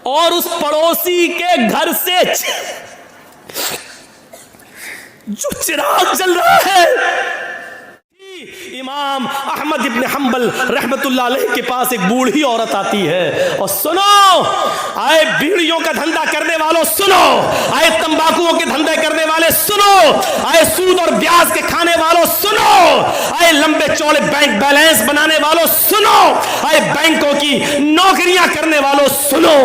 और उस पड़ोसी के घर से जो चिराग जल रहा है। इमाम अहमद इब्न हम्बल रहमतुल्लाह अलैह के पास एक बूढ़ी औरत आती है और सुनो, आए बीड़ियों का धंधा करने वालों सुनो, आए तंबाकुओं के धंधे करने वाले सुनो, आए सूद और ब्याज के खाने वालों सुनो, आए लंबे चौड़े बैंक बैलेंस बनाने वालों सुनो, आए बैंकों की नौकरियां करने वालों सुनो।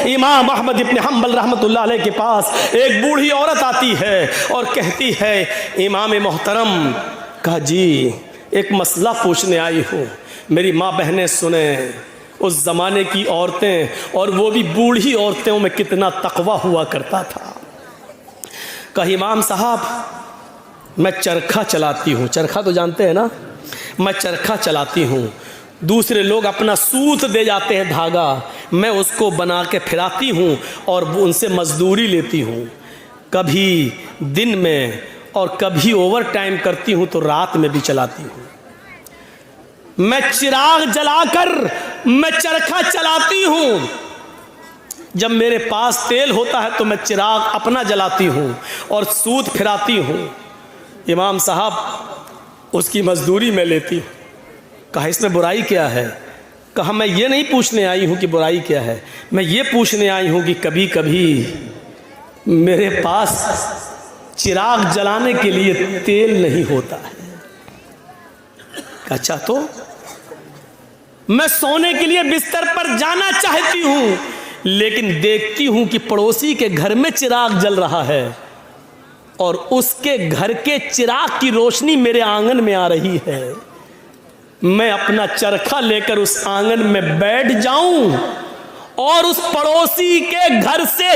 इमाम अहमद इब्न हम्बल रहमतुल्लाह अलैह के पास एक बूढ़ी औरत आती है और कहती है, इमाम मोहतरम, कहा जी एक मसला पूछने आई हूँ, मेरी माँ बहनें सुने, उस ज़माने की औरतें और वो भी बूढ़ी औरतों में कितना तकवा हुआ करता था। कहा इमाम साहब मैं चरखा चलाती हूँ, चरखा तो जानते हैं ना, मैं चरखा चलाती हूँ, दूसरे लोग अपना सूत दे जाते हैं धागा, मैं उसको बना के फिराती हूँ और उनसे मजदूरी लेती हूँ, कभी दिन में और कभी ओवर टाइम करती हूँ तो रात में भी चलाती हूँ। मैं चिराग जलाकर मैं चरखा चलाती हूँ, जब मेरे पास तेल होता है तो मैं चिराग अपना जलाती हूँ और सूत फिराती हूँ। इमाम साहब उसकी मजदूरी में लेती हूँ। कहा इसमें बुराई क्या है? कहा मैं ये नहीं पूछने आई हूँ कि बुराई क्या है, मैं ये पूछने आई हूँ कि कभी कभी मेरे पास चिराग जलाने के लिए तेल नहीं होता है। अच्छा तो मैं सोने के लिए बिस्तर पर जाना चाहती हूँ, लेकिन देखती हूँ कि पड़ोसी के घर में चिराग जल रहा है और उसके घर के चिराग की रोशनी मेरे आंगन में आ रही है। मैं अपना चरखा लेकर उस आंगन में बैठ जाऊं और उस पड़ोसी के घर से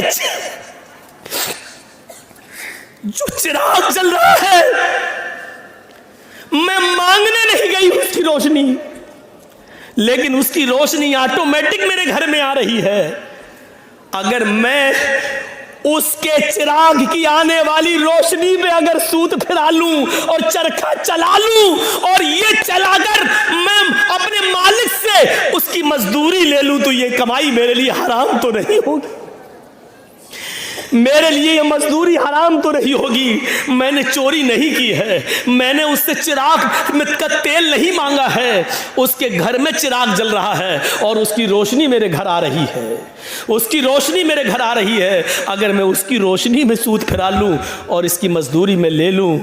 जो चिराग जल रहा है, मैं मांगने नहीं गई उसकी रोशनी, लेकिन उसकी रोशनी ऑटोमेटिक मेरे घर में आ रही है। अगर मैं उसके चिराग की आने वाली रोशनी में अगर सूत फिरा लूं और चरखा चला लूं और ये चलाकर मैं अपने मालिक से उसकी मजदूरी ले लूं, तो ये कमाई मेरे लिए हराम तो नहीं होगी? मेरे लिए ये मजदूरी हराम तो नहीं होगी? मैंने चोरी नहीं की है, मैंने उससे चिराग में का तेल नहीं मांगा है, उसके घर में चिराग जल रहा है और उसकी रोशनी मेरे घर आ रही है, उसकी रोशनी मेरे घर आ रही है। अगर मैं उसकी रोशनी में सूत फिरा लूं और इसकी मजदूरी में ले लूं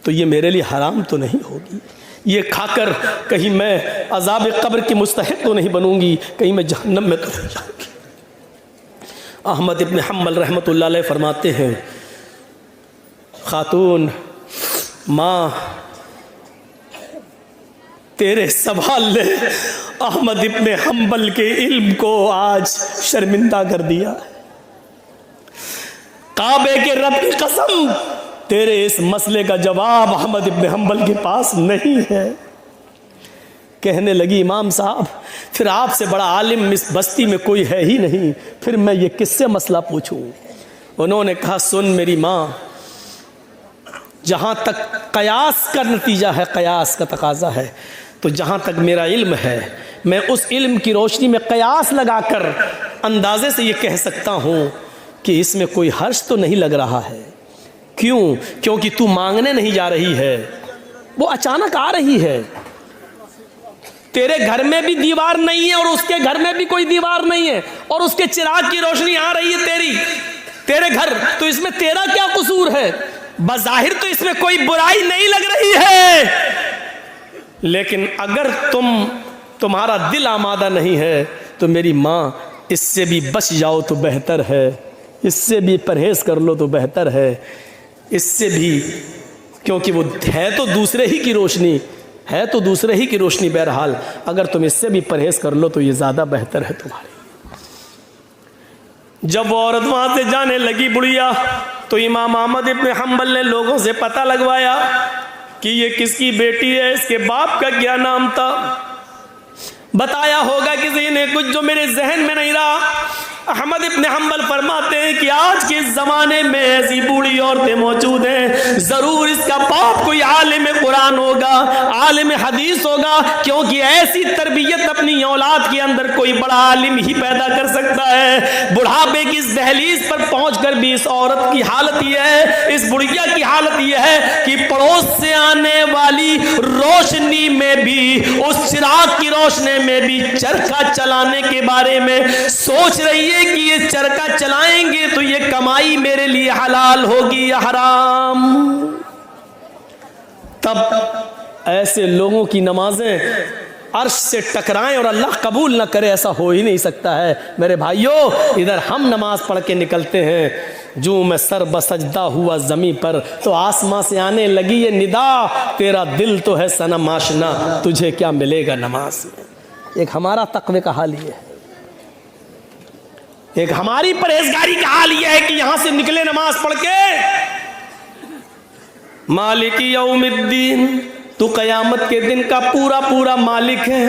तो ये मेरे लिए हराम तो नहीं होगी? ये खाकर कहीं मैं अज़ाब कब्र की मुस्तहिक तो नहीं बनूंगी, कहीं मैं जहन्नम में तो नहीं जाऊंगी? अहमद इब्न हम्बल रहमतुल्लाह अलैह फरमाते हैं, खातून माँ तेरे सवाल ने अहमद इब्न हम्बल के इल्म को आज शर्मिंदा कर दिया। काबे के रब की कसम, तेरे इस मसले का जवाब अहमद इब्न हम्बल के पास नहीं है। कहने लगी, इमाम साहब फिर आपसे बड़ा आलिम इस बस्ती में कोई है ही नहीं, फिर मैं ये किससे मसला पूछूं? उन्होंने कहा, सुन मेरी माँ, जहाँ तक कयास का नतीजा है, कयास का तकाजा है, तो जहाँ तक मेरा इल्म है, मैं उस इल्म की रोशनी में कयास लगाकर अंदाजे से ये कह सकता हूँ कि इसमें कोई हर्ष तो नहीं लग रहा है। क्यों? क्योंकि तू मांगने नहीं जा रही है, वो अचानक आ रही है। तेरे घर में भी दीवार नहीं है और उसके घर में भी कोई दीवार नहीं है और उसके चिराग की रोशनी आ रही है तेरे घर, तो इसमें तेरा क्या कसूर है? बज़ाहिर तो इसमें कोई बुराई नहीं लग रही है, लेकिन अगर तुम्हारा दिल आमादा नहीं है तो मेरी माँ इससे भी बच जाओ तो बेहतर है, इससे भी परहेज कर लो तो बेहतर है, इससे भी, क्योंकि वो है तो दूसरे ही की रोशनी, है तो दूसरे ही की रोशनी। बहरहाल अगर तुम इससे भी परहेज कर लो तो ये ज़्यादा बेहतर है तुम्हारे। जब वो औरत वहाँ से जाने लगी बुढ़िया, तो इमाम अहमद इब्न हम्बल ने लोगों से पता लगवाया कि ये किसकी बेटी है, इसके बाप का क्या नाम था। बताया होगा किसी ने कुछ जो मेरे जहन में नहीं रहा। अहमद इब्न हम्बल फरमाते हैं कि आज के ज़माने में ऐसी बूढ़ी औरतें मौजूद हैं, ज़रूर इसका बाप कोई आलिम कुरान होगा, आलिम हदीस होगा, क्योंकि ऐसी तरबियत अपनी औलाद के अंदर कोई बड़ा आलिम ही पैदा कर सकता है। बुढ़ापे की इस दहलीज पर पहुंचकर भी इस औरत की हालत यह है, इस बुढ़िया की हालत यह है कि पड़ोस से आने वाली रोशनी में भी, उस चिराग की रोशनी में भी चरखा चलाने के बारे में सोच रही है कि ये चरखा चलाएंगे तो ये कमाई मेरे लिए हलाल होगी या हराम। तब ऐसे लोगों की नमाजें अर्श से टकराएं और अल्लाह कबूल ना करे, ऐसा हो ही नहीं सकता है। मेरे भाइयों, इधर हम नमाज पढ़ के निकलते हैं, जो मैं सर बसजदा हुआ ज़मीं पर तो आसमां से आने लगी ये निदा, तेरा दिल तो है सनम आशना, तुझे क्या मिलेगा नमाज में। एक हमारा तक़वे का हाल ये है, एक हमारी परहेजगारी का हाल यह है कि यहां से निकले नमाज पढ़ के, मालिकी यौमिद्दीन, तू कयामत के दिन का पूरा पूरा मालिक है।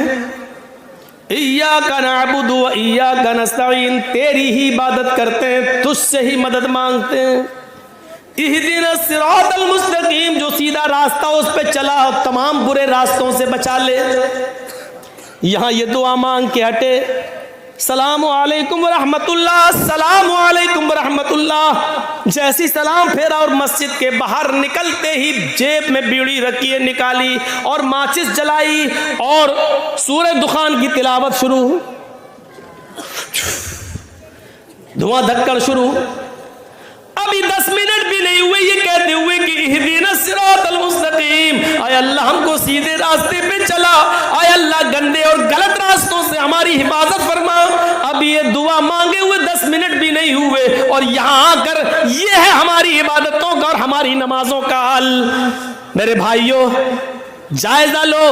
इय्याका नअबुदु व इय्याका नस्तईन, तेरी ही इबादत करते हैं, तुझसे ही मदद मांगते हैं। इहदिनस सिरातल मुस्तकीम, जो सीधा रास्ता उस पे चला और तमाम बुरे रास्तों से बचा ले। यहां ये दुआ मांग के हटे, सलामु अलैकुम व रहमतुल्लाह, सलामु अलैकुम व रहमतुल्लाह, जैसी सलाम फेरा और मस्जिद के बाहर निकलते ही जेब में बीड़ी रखी है, निकाली और माचिस जलाई और सूरह दुखान की तिलावत शुरू, धुआं धक्कड़ शुरू। अभी 10 मिनट भी नहीं हुए ये कहते हुए कि इहदिनस सिरातल मुस्तकीम, आय अल्लाह हमको सीधे रास्ते पे चला, आय अल्लाह गंदे और गलत रास्तों से हमारी हिफाजत फरमा। अभी ये दुआ मांगे हुए 10 मिनट भी नहीं हुए और यहाँ आकर ये है हमारी इबादतों का और हमारी नमाजों का हाल। मेरे भाइयों, जायजा लो,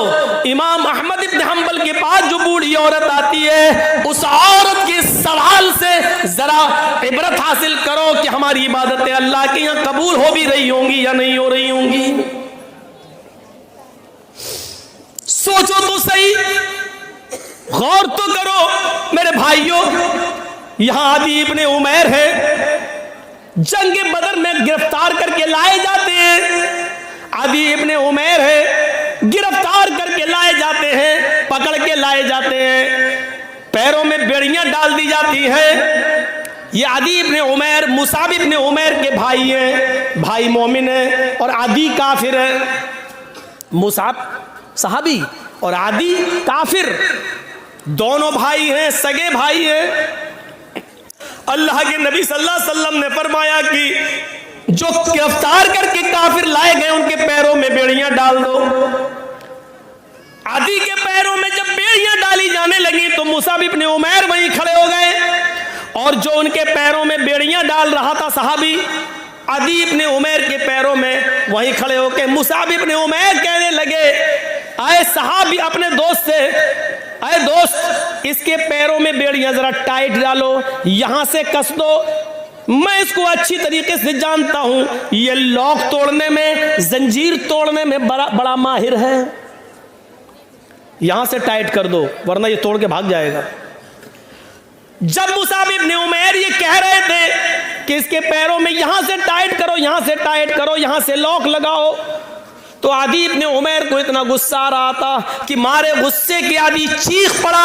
इमाम अहमद इब्न हम्बल के पास जो बूढ़ी औरत आती है, उस औरत के सवाल से जरा इबरत हासिल करो कि हमारी इबादतें अल्लाह के यहाँ कबूल हो भी रही होंगी या नहीं हो रही होंगी। सोचो तो सही, गौर तो करो। मेरे भाइयों, यहां आदि इब्ने उमैर है, जंग बदर में गिरफ्तार करके लाए जाते हैं। आदि इब्ने उमैर है, गिरफ्तार करके लाए जाते हैं, पकड़ के लाए जाते हैं, पैरों में बेड़ियां डाल दी जाती हैं। ये आदि इब्ने उमैर मुसाब इब्ने उमैर के भाई हैं, भाई मोमिन है और आदि काफिर है। मुसाब सहाबी और आदि काफिर, दोनों भाई हैं, सगे भाई हैं। अल्लाह के नबी सल्लल्लाहु अलैहि वसल्लम ने फरमाया कि जो गिरफ्तार करके काफिर लाए गए उनके पैरों में बेड़ियां डाल दो। आदि के पैरों में जब बेड़ियां डाली जाने लगी तो मुसाब इब्ने उमैर वहीं खड़े हो गए और जो उनके पैरों में बेड़ियां डाल रहा था सहाबी, आदि इब्ने उमैर के पैरों में वहीं खड़े होकर मुसाब इब्ने उमैर कहने लगे, आए सहाबी अपने दोस्त से, आए दोस्त इसके पैरों में बेड़ियां जरा टाइट डालो, यहां से कस दो, मैं इसको अच्छी तरीके से जानता हूं, ये लॉक तोड़ने में, जंजीर तोड़ने में बड़ा माहिर है, यहां से टाइट कर दो वरना ये तोड़ के भाग जाएगा। जब मुसाब इब्ने उमैर ये कह रहे थे कि इसके पैरों में यहां से टाइट करो, यहां से टाइट करो, यहां से लॉक लगाओ, तो आदि इब्ने उमैर को इतना गुस्सा आ रहा था कि मारे गुस्से के आदि चीख पड़ा,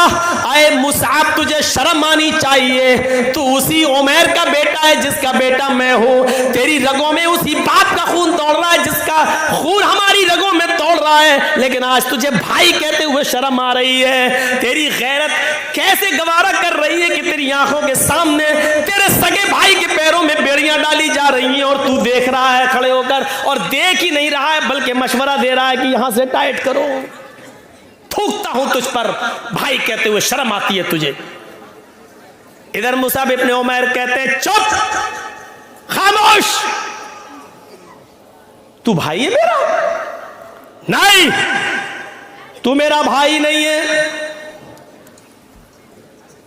आए मुसाब तुझे शर्म आनी चाहिए, तू उसी उमैर का बेटा है जिसका बेटा मैं हूं, तेरी रगों में उसी बाप का खून दौड़ रहा है जिसका खून हमारी रगों में दौड़ रहा है, लेकिन आज तुझे भाई कहते हुए शर्म आ रही है। तेरी गैरत कैसे गवारा कर रही है कि तेरी आंखों के सामने तेरे सगे भाई के पैरों में बेड़ियां डाली जा रही हैं और तू देख रहा है खड़े होकर, और देख ही नहीं रहा है बल्कि मशवरा दे रहा है कि यहां से टाइट करो। थूकता हूं तुझ पर, भाई कहते हुए शर्म आती है तुझे। इधर मुसाब इब्ने उमैर कहते हैं चुप, खामोश, तू भाई है मेरा? नहीं, तू मेरा भाई नहीं है।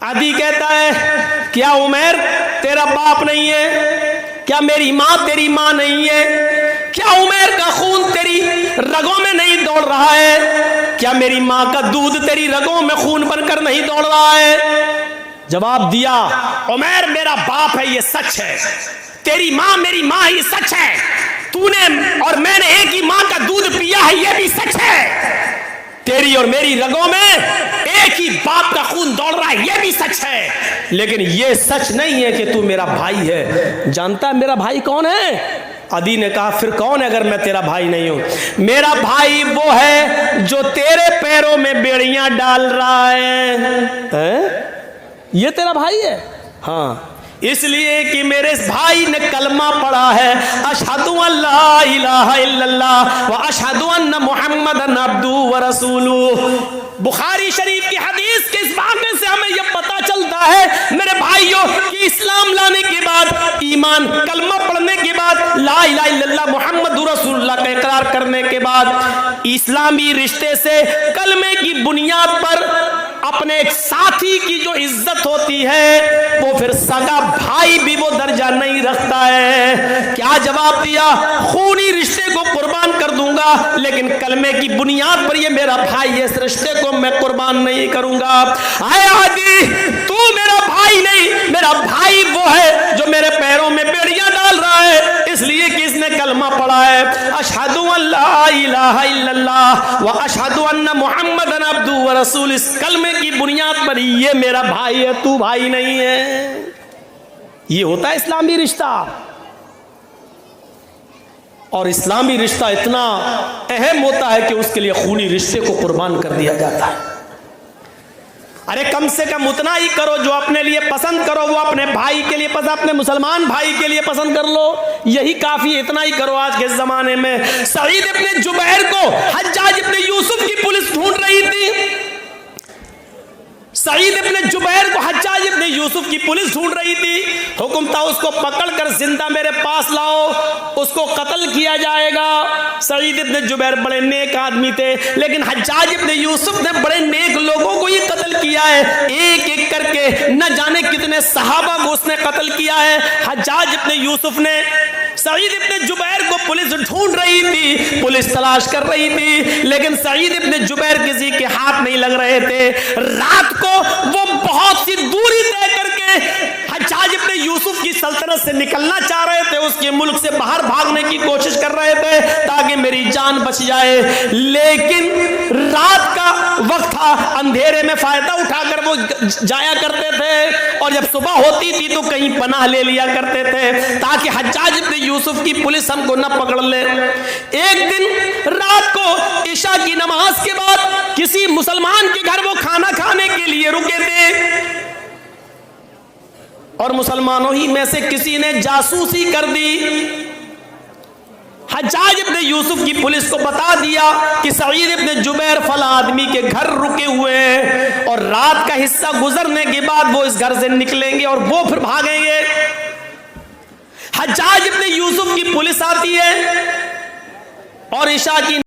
आदि कहता है क्या उमैर तेरा बाप नहीं है? क्या मेरी मां तेरी मां नहीं है? क्या उमैर का खून तेरी रगों में नहीं दौड़ रहा है? क्या मेरी मां का दूध तेरी रगों में खून बनकर नहीं दौड़ रहा है? जवाब दिया, उमैर मेरा बाप है, ये सच है। तेरी माँ मेरी माँ है, ये सच है। तूने और मैंने एक ही माँ का दूध पिया है, ये भी सच है। तेरी और मेरी रगों में एक ही बाप का खून दौड़ रहा है, ये भी सच है। लेकिन ये सच नहीं है कि तू मेरा भाई है। जानता है मेरा भाई कौन है? अदी ने कहा, फिर कौन है अगर मैं तेरा भाई नहीं हूं? मेरा भाई वो है जो तेरे पैरों में बेड़ियां डाल रहा है? ये तेरा भाई है? हाँ, इसलिए कि मेरे भाई ने कलमा पढ़ा है, अशहदु अल्ला इलाहा इल्लल्लाह व अशहदु अन्ना मुहम्मदन अब्दुहु व रसूलुहु। बुखारी शरीफ की हदीस के इस वाक़े से हमें यह पता चलता है मेरे भाइयों कि इस्लाम लाने के बाद, ईमान कलमा पढ़ने के बाद, ला इलाहा इल्लल्लाह मुहम्मदुर रसूलुल्लाह का इकरार करने के बाद, इस्लामी रिश्ते से कलमे की बुनियाद पर अपने एक साथी की जो इज्जत होती है, वो फिर सगा भाई भी वो दर्जा नहीं रखता है। क्या जवाब दिया? खूनी रिश्ते को कुर्बान कर दूंगा, लेकिन कलमे की बुनियाद पर ये मेरा भाई है, इस रिश्ते को मैं कुर्बान नहीं करूंगा। आए आदि, तू मेरा भाई नहीं, मेरा भाई वो है जो मेरे पैरों में बेड़ियां डाल रहा है, इसलिए कि इसने कलमा पढ़ा है, अशहदु अल्ला इलाहा इल्लल्लाह व अशहदु अन्ना मुहम्मदन अब्दुहु व रसूल। इस कलमे की बुनियाद पर ये मेरा भाई है, तू भाई नहीं है। ये होता है इस्लामी रिश्ता। और इस्लामी रिश्ता इतना अहम होता है कि उसके लिए खूनी रिश्ते को कुर्बान कर दिया जाता है। अरे कम से कम उतना ही करो जो अपने लिए पसंद करो, वो अपने भाई के लिए पसंद, अपने मुसलमान भाई के लिए पसंद कर लो, यही काफी। इतना ही करो। आज के जमाने में सईद इब्ने जुबैर को हज्जाज इब्ने यूसुफ की पुलिस ढूंढ रही थी। सईद इब्ने जुबैर को हज्जाज इब्ने यूसुफ की पुलिस ढूंढ रही थी। हुक्म था उसको पकड़कर जिंदा मेरे पास लाओ, उसको कत्ल किया जाएगा। सईद इब्ने जुबैर बड़े नेक आदमी थे, लेकिन हज्जाज इब्ने यूसुफ ने बड़े नेक लोगों को ही कत्ल किया है। एक एक करके न जाने कितने सहाबा को उसने कत्ल किया है। हज्जाज इब्ने यूसुफ ने सईद इब्ने जुबैर को पुलिस ढूंढ रही थी, पुलिस तलाश कर रही थी, लेकिन सईद इब्ने जुबैर किसी के हाथ नहीं लग रहे थे। रात को वो बहुत सी दूरी तय करके हज्जाज इब्ने यूसुफ की सल्तनत से निकलना चाह रहे थे, उसके मुल्क से बाहर भागने की कोशिश कर रहे थे ताकि मेरी जान बच जाए। लेकिन रात का वक्त था, अंधेरे में फायदा उठाकर वो जाया करते थे, और जब सुबह होती थी तो कहीं पनाह ले लिया करते थे ताकि हज्जाज इब्ने यूसुफ की पुलिस हमको न पकड़ ले। एक दिन रात को इशा की नमाज के बाद किसी मुसलमान के घर वो खाना खाने के लिए रुके थे, और मुसलमानों ही में से किसी ने जासूसी कर दी। हज्जाज इब्ने यूसुफ की पुलिस को बता दिया कि सईद इब्ने जुबैर फला आदमी के घर रुके हुए हैं, और रात का हिस्सा गुजरने के बाद वो इस घर से निकलेंगे और वो फिर भागेंगे। हज्जाज इब्ने यूसुफ की पुलिस आती है और इशा की